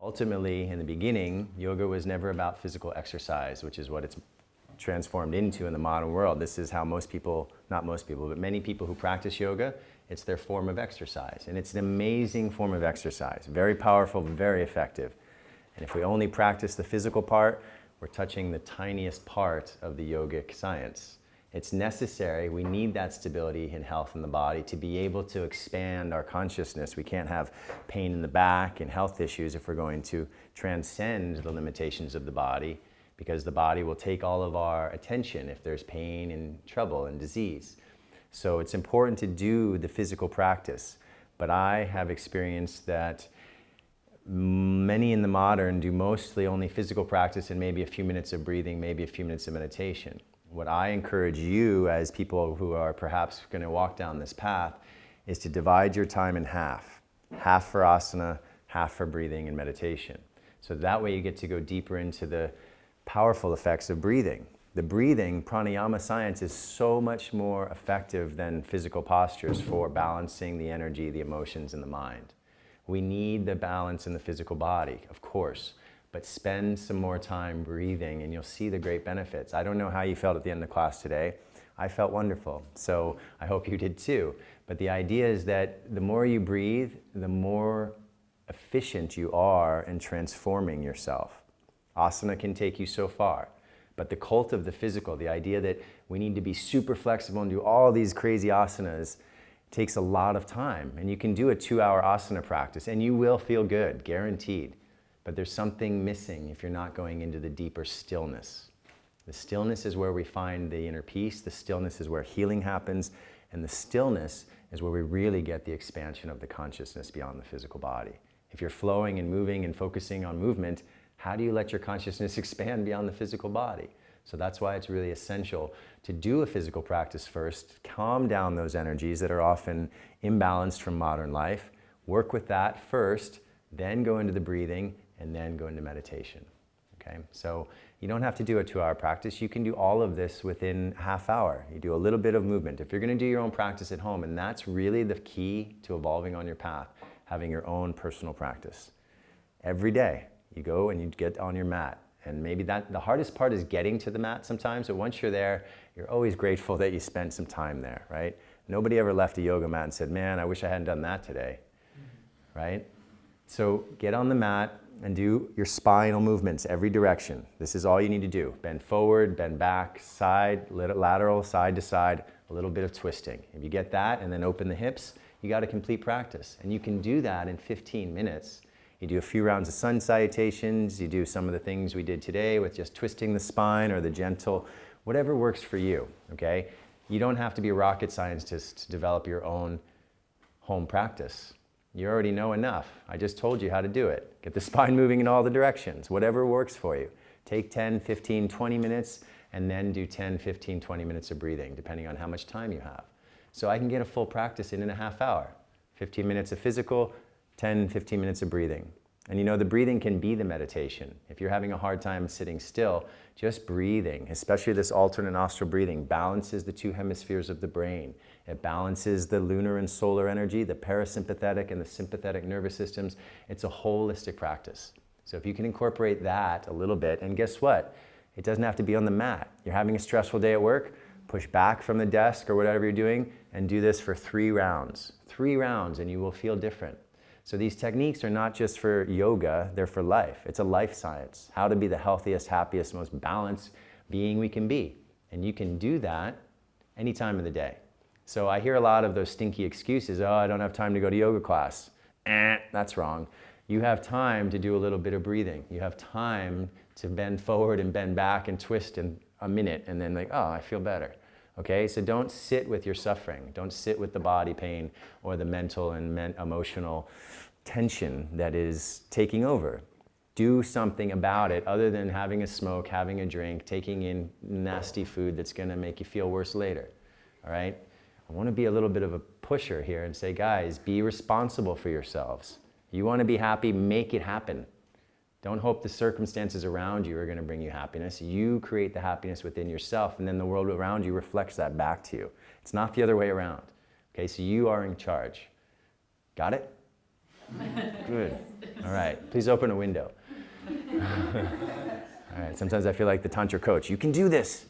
Ultimately, in the beginning, yoga was never about physical exercise, which is what it's transformed into in the modern world. This is how most people, not most people, but many people who practice yoga, it's their form of exercise. And it's an amazing form of exercise, very powerful, very effective. And if we only practice the physical part, we're touching the tiniest part of the yogic science. It's necessary, we need that stability and health in the body to be able to expand our consciousness. We can't have pain in the back and health issues if we're going to transcend the limitations of the body, because the body will take all of our attention if there's pain and trouble and disease. So it's important to do the physical practice. But I have experienced that many in the modern do mostly only physical practice and maybe a few minutes of breathing, maybe a few minutes of meditation. What I encourage you as people who are perhaps going to walk down this path is to divide your time in half. Half for asana, half for breathing and meditation. So that way you get to go deeper into the powerful effects of breathing. The breathing, pranayama science, is so much more effective than physical postures for balancing the energy, the emotions, and the mind. We need the balance in the physical body, of course. But spend some more time breathing and you'll see the great benefits. I don't know how you felt at the end of class today. I felt wonderful, so I hope you did too. But the idea is that the more you breathe, the more efficient you are in transforming yourself. Asana can take you so far, but the cult of the physical, the idea that we need to be super flexible and do all these crazy asanas, takes a lot of time. And you can do a 2-hour asana practice and you will feel good, guaranteed. But there's something missing if you're not going into the deeper stillness. The stillness is where we find the inner peace. The stillness is where healing happens. And the stillness is where we really get the expansion of the consciousness beyond the physical body. If you're flowing and moving and focusing on movement, how do you let your consciousness expand beyond the physical body? So that's why it's really essential to do a physical practice first, calm down those energies that are often imbalanced from modern life, work with that first, then go into the breathing, and then go into meditation, okay? So you don't have to do a 2-hour practice. You can do all of this within a half hour. You do a little bit of movement. If you're gonna do your own practice at home, and that's really the key to evolving on your path, having your own personal practice. Every day, you go and you get on your mat. And maybe the hardest part is getting to the mat sometimes, but once you're there, you're always grateful that you spent some time there, right? Nobody ever left a yoga mat and said, man, I wish I hadn't done that today, right? So get on the mat and do your spinal movements every direction. This is all you need to do. Bend forward, bend back, side, lateral, side to side, a little bit of twisting. If you get that and then open the hips, you got a complete practice. And you can do that in 15 minutes. You do a few rounds of sun salutations, you do some of the things we did today with just twisting the spine or the gentle, whatever works for you, okay? You don't have to be a rocket scientist to develop your own home practice. You already know enough. I just told you how to do it. Get the spine moving in all the directions, whatever works for you. Take 10, 15, 20 minutes and then do 10, 15, 20 minutes of breathing, depending on how much time you have. So I can get a full practice in a half hour. 15 minutes of physical, 10, 15 minutes of breathing. And you know, the breathing can be the meditation. If you're having a hard time sitting still, just breathing, especially this alternate nostril breathing, balances the 2 hemispheres of the brain. It balances the lunar and solar energy, the parasympathetic and the sympathetic nervous systems. It's a holistic practice. So if you can incorporate that a little bit, and guess what? It doesn't have to be on the mat. You're having a stressful day at work, push back from the desk or whatever you're doing, and do this for 3 rounds. 3 rounds, and you will feel different. So these techniques are not just for yoga, they're for life. It's a life science, how to be the healthiest, happiest, most balanced being we can be. And you can do that any time of the day. So I hear a lot of those stinky excuses, oh, I don't have time to go to yoga class. That's wrong. You have time to do a little bit of breathing. You have time to bend forward and bend back and twist in a minute and then like, oh, I feel better. Okay, so don't sit with your suffering. Don't sit with the body pain or the mental and emotional tension that is taking over. Do something about it other than having a smoke, having a drink, taking in nasty food that's gonna make you feel worse later, all right? I wanna be a little bit of a pusher here and say, guys, be responsible for yourselves. You wanna be happy, make it happen. Don't hope the circumstances around you are going to bring you happiness. You create the happiness within yourself, and then the world around you reflects that back to you. It's not the other way around. Okay, so you are in charge. Got it? Good. All right. Please open a window. All right. Sometimes I feel like the Tantra coach. You can do this.